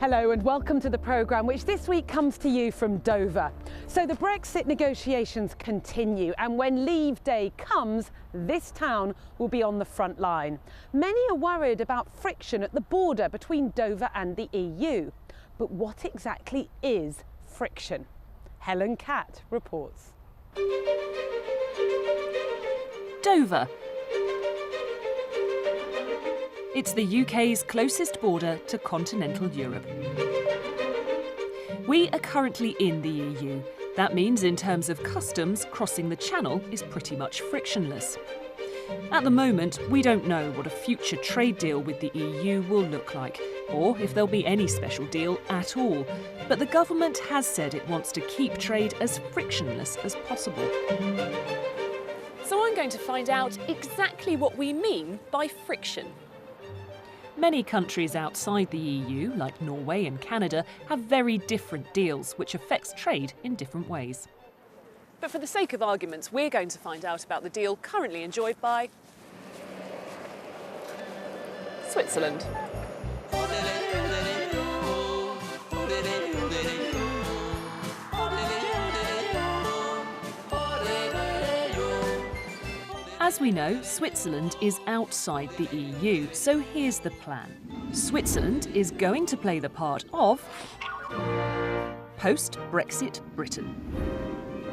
Hello and welcome to the programme, which this week comes to you from Dover. So the Brexit negotiations continue, and when Leave Day comes, this town will be on the front line. Many are worried about friction at the border between Dover and the EU. But what exactly is friction? Helen Catt reports. Dover. It's the UK's closest border to continental Europe. We are currently in the EU. That means in terms of customs, crossing the channel is pretty much frictionless. At the moment, we don't know what a future trade deal with the EU will look like, or if there'll be any special deal at all. But the government has said it wants to keep trade as frictionless as possible. So I'm going to find out exactly what we mean by friction. Many countries outside the EU, like Norway and Canada, have very different deals which affects trade in different ways. But for the sake of arguments, we're going to find out about the deal currently enjoyed by Switzerland. As we know, Switzerland is outside the EU, so here's the plan. Switzerland is going to play the part of post-Brexit Britain.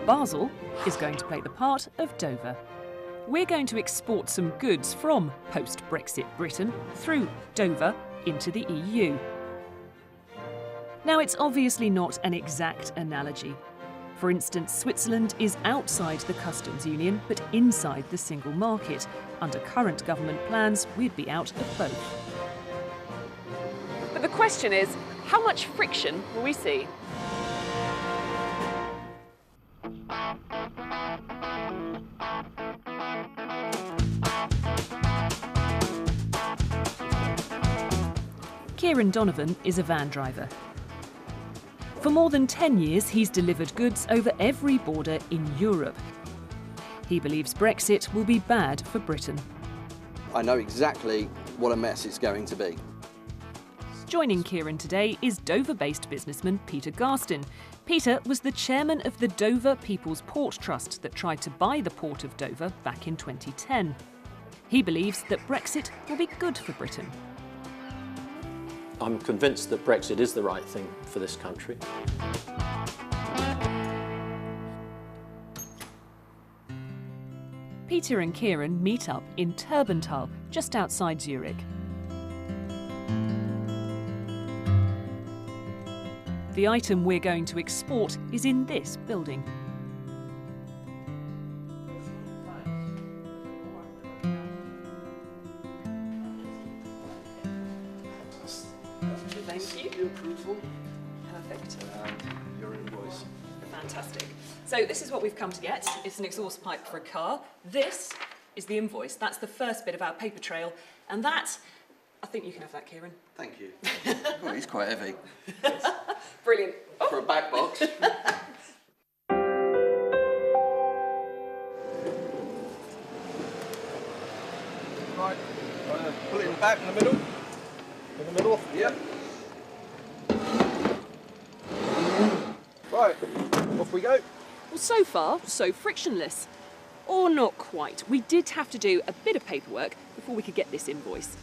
Basel is going to play the part of Dover. We're going to export some goods from post-Brexit Britain through Dover into the EU. Now, it's obviously not an exact analogy. For instance, Switzerland is outside the customs union, but inside the single market. Under current government plans, we'd be out of both. But the question is, how much friction will we see? Ciaran Donovan is a van driver. For more than 10 years, he's delivered goods over every border in Europe. He believes Brexit will be bad for Britain. I know exactly what a mess it's going to be. Joining Ciaran today is Dover-based businessman Peter Garstin. Peter was the chairman of the Dover People's Port Trust that tried to buy the port of Dover back in 2010. He believes that Brexit will be good for Britain. I'm convinced that Brexit is the right thing for this country. Peter and Ciaran meet up in Turbental, just outside Zurich. The item we're going to export is in this building. Thank you. Your approval Perfect. and your invoice. Fantastic. So this is what we've come to get. It's an exhaust pipe for a car. This is the invoice. That's the first bit of our paper trail. And that, I think you can have that, Ciaran. Thank you. Oh, he's quite heavy. Brilliant. Oh. For a back box. Right, pull it in the back, in the middle. In the middle, yep. Right, off we go. Well, so far, so frictionless. Or not quite. We did have to do a bit of paperwork before we could get this invoice.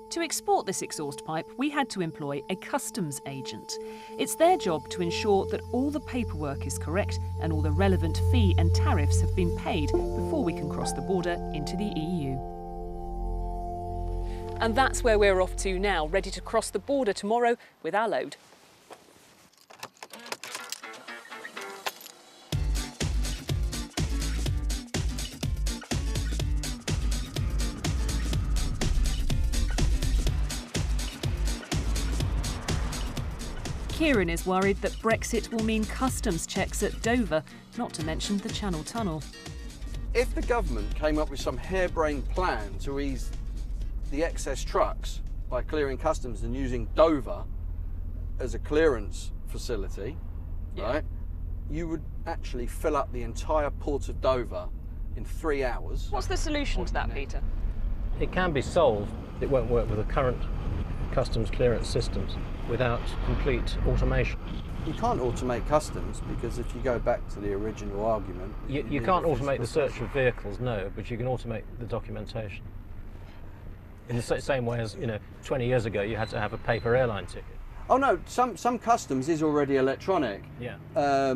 To export this exhaust pipe, we had to employ a customs agent. It's their job to ensure that all the paperwork is correct and all the relevant fee and tariffs have been paid before we can cross the border into the EU. And that's where we're off to now, ready to cross the border tomorrow with our load. Ciaran is worried that Brexit will mean customs checks at Dover, not to mention the Channel Tunnel. If the government came up with some harebrained plan to ease the excess trucks by clearing customs and using Dover as a clearance facility, right, you would actually fill up the entire port of Dover in 3 hours. What's the solution to that, Peter? It can be solved. It won't work with the current customs clearance systems without complete automation. You can't automate customs because if you go back to the original argument... You can't automate the search of vehicles, no, but you can automate the documentation. In the same way as, 20 years ago you had to have a paper airline ticket. Oh no, some customs is already electronic. Yeah.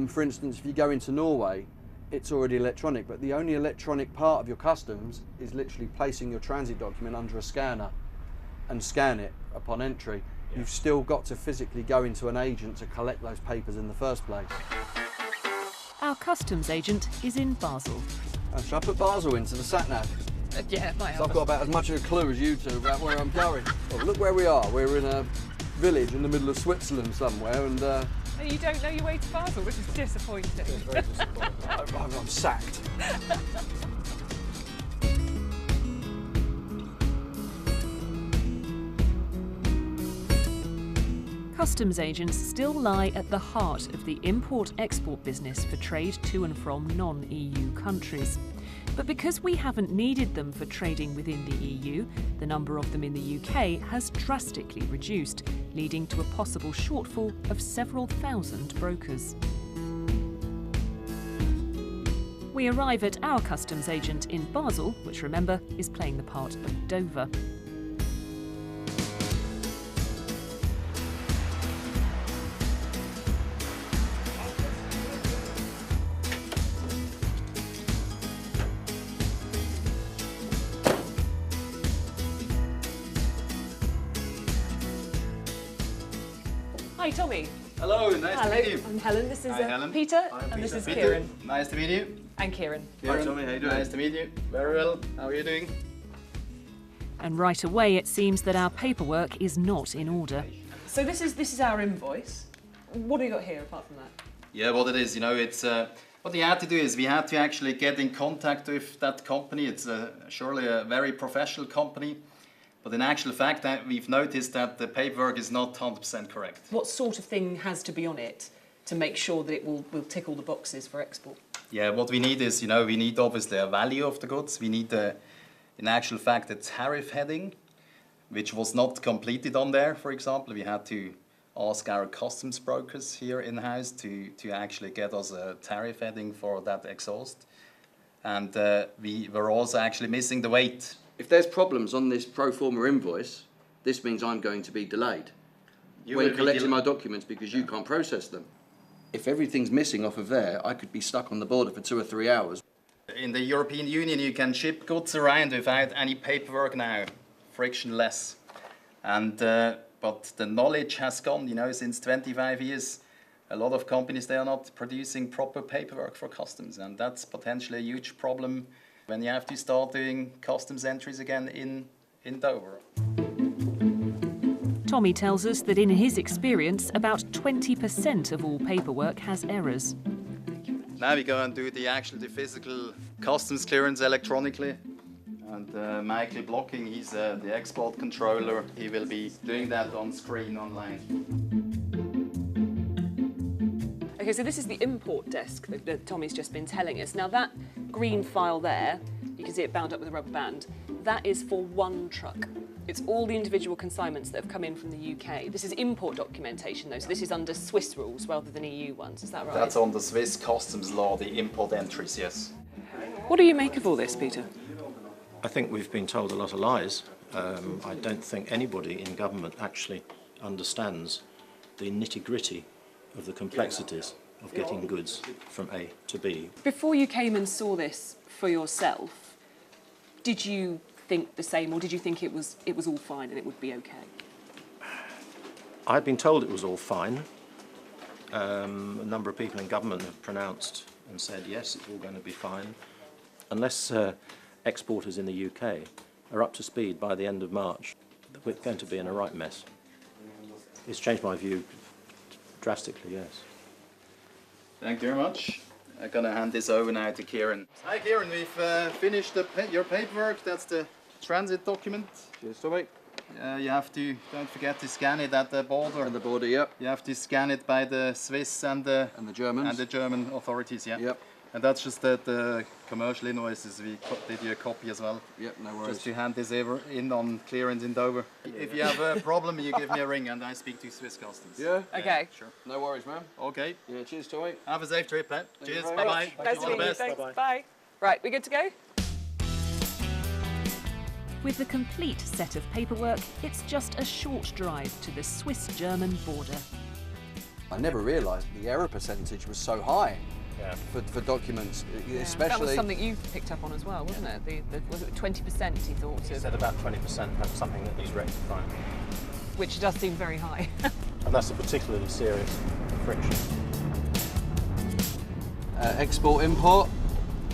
For instance, if you go into Norway, it's already electronic, but the only electronic part of your customs is literally placing your transit document under a scanner and scan it upon entry. Yeah. You've still got to physically go into an agent to collect those papers in the first place. Our customs agent is in Basel. Should I put Basel into the sat-nav? Yeah, might So I've got about as much of a clue as you two about where I'm going. Well, look where we are. We're in a village in the middle of Switzerland somewhere, and you don't know your way to Basel, which is disappointing. it's very disappointing. I'm sacked. Customs agents still lie at the heart of the import-export business for trade to and from non-EU countries. But because we haven't needed them for trading within the EU, the number of them in the UK has drastically reduced, leading to a possible shortfall of several thousand brokers. We arrive at our customs agent in Basel, which, remember, is playing the part of Dover. Hi, Tommy. Hello, nice to meet you. I'm Helen. This is Hi, Helen. Peter, Hi, and this Peter. is Peter. Ciaran. Nice to meet you. And Ciaran. Hi, Tommy. How you doing? Nice to meet you. Very well. How are you doing? And right away it seems that our paperwork is not in order. So this is our invoice. What have you got here apart from that? Yeah, what it is, it's what we had to do is we had to actually get in contact with that company. It's surely a very professional company, but in actual fact, we've noticed that the paperwork is not 100% correct. What sort of thing has to be on it to make sure that it will tick all the boxes for export? Yeah, what we need is, we need obviously a value of the goods. We need, in actual fact, a tariff heading, which was not completed on there, for example. We had to ask our customs brokers here in-house to actually get us a tariff heading for that exhaust. And we were also actually missing the weight. If there's problems on this pro forma invoice, this means I'm going to be delayed when collecting my documents because you can't process them. If everything's missing off of there, I could be stuck on the border for 2 or 3 hours. In the European Union, you can ship goods around without any paperwork now, frictionless. And but the knowledge has gone, since 25 years. A lot of companies, they are not producing proper paperwork for customs, and that's potentially a huge problem when you have to start doing customs entries again in Dover. Tommy tells us that in his experience, about 20% of all paperwork has errors. Now we go and do the physical customs clearance electronically. And Michael Blocking, he's the export controller. He will be doing that on screen online. Okay, so this is the import desk that Tommy's just been telling us. Now that green file there, you can see it bound up with a rubber band, that is for one truck. It's all the individual consignments that have come in from the UK. This is import documentation though, so this is under Swiss rules rather than EU ones, is that right? That's on the Swiss customs law, the import entries, yes. What do you make of all this, Peter? I think we've been told a lot of lies. I don't think anybody in government actually understands the nitty-gritty of the complexities of getting goods from A to B. Before you came and saw this for yourself, did you think the same, or did you think it was all fine and it would be okay? I'd been told it was all fine. A number of people in government have pronounced and said, yes, it's all going to be fine. Unless exporters in the UK are up to speed by the end of March, we're going to be in a right mess. It's changed my view drastically, yes. Thank you very much. I'm going to hand this over now to Ciaran. Hi Ciaran, we've finished your paperwork. That's the transit document. Cheers, Tommy. Don't forget to scan it at the border. At the border, yep. You have to scan it by the Swiss and the Germans. And the German authorities, yeah. Yep. And that's just the commercial invoices. We did you a copy as well. Yep, no worries. Just to hand this over in on clearance in Dover. If you have a problem, you give me a ring and I speak to Swiss Customs. Yeah? Okay. Sure. No worries, man. Okay. Yeah, cheers, Tommy. Have a safe trip, eh? you Cheers. very Bye-bye. much. Nice to All the meet you. best. Thanks. Bye. Right, we good to go? With the complete set of paperwork, it's just a short drive to the Swiss-German border. I never realised the error percentage was so high for documents, especially... That was something you picked up on as well, wasn't it? Was it 20% he thought? He said about 20% have something that needs rectifying. Which does seem very high. And that's a particularly serious friction. Export, import.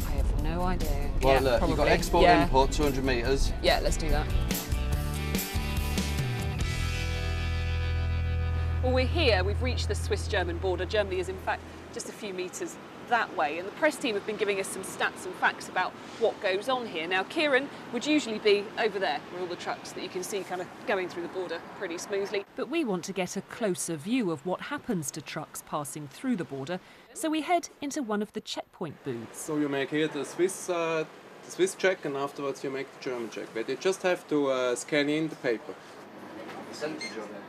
I have no idea. Well, yeah, look, probably. you've got export, Yeah. import, 200 metres. Yeah, let's do that. Well, we're here, we've reached the Swiss-German border. Germany is in fact just a few metres that way, and the press team have been giving us some stats and facts about what goes on here. Now, Ciaran would usually be over there with all the trucks that you can see kind of going through the border pretty smoothly. But we want to get a closer view of what happens to trucks passing through the border, so we head into one of the checkpoint booths. So you make here the Swiss check, and afterwards you make the German check. But you just have to scan in the paper. Percentage of it.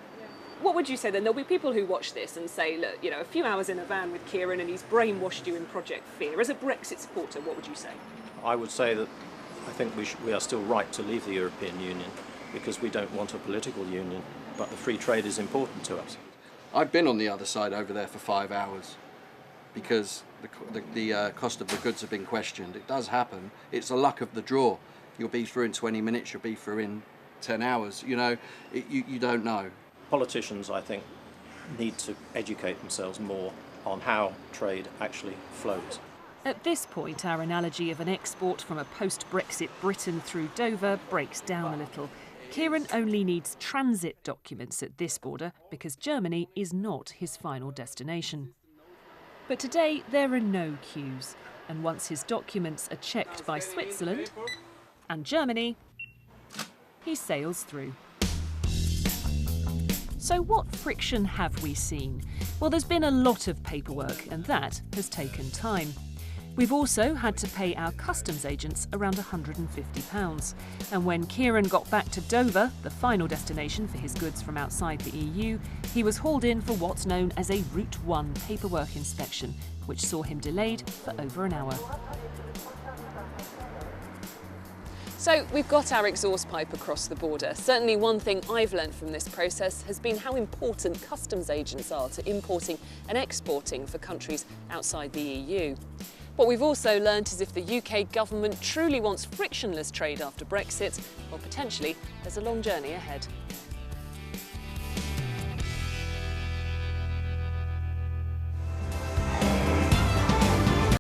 What would you say then? There'll be people who watch this and say, look, you know, a few hours in a van with Ciaran and he's brainwashed you in Project Fear. As a Brexit supporter, what would you say? I would say that I think we are still right to leave the European Union because we don't want a political union, but the free trade is important to us. I've been on the other side over there for 5 hours because the cost of the goods have been questioned. It does happen. It's the luck of the draw. You'll be through in 20 minutes, you'll be through in 10 hours. You know, you don't know. Politicians, I think, need to educate themselves more on how trade actually flows. At this point, our analogy of an export from a post-Brexit Britain through Dover breaks down a little. Ciaran only needs transit documents at this border because Germany is not his final destination. But today there are no queues, and once his documents are checked by Switzerland and Germany, he sails through. So what friction have we seen? Well, there's been a lot of paperwork, and that has taken time. We've also had to pay our customs agents around £150. And when Ciaran got back to Dover, the final destination for his goods from outside the EU, he was hauled in for what's known as a Route 1 paperwork inspection, which saw him delayed for over an hour. So we've got our exhaust pipe across the border. Certainly one thing I've learned from this process has been how important customs agents are to importing and exporting for countries outside the EU. What we've also learned is if the UK government truly wants frictionless trade after Brexit, well, potentially there's a long journey ahead.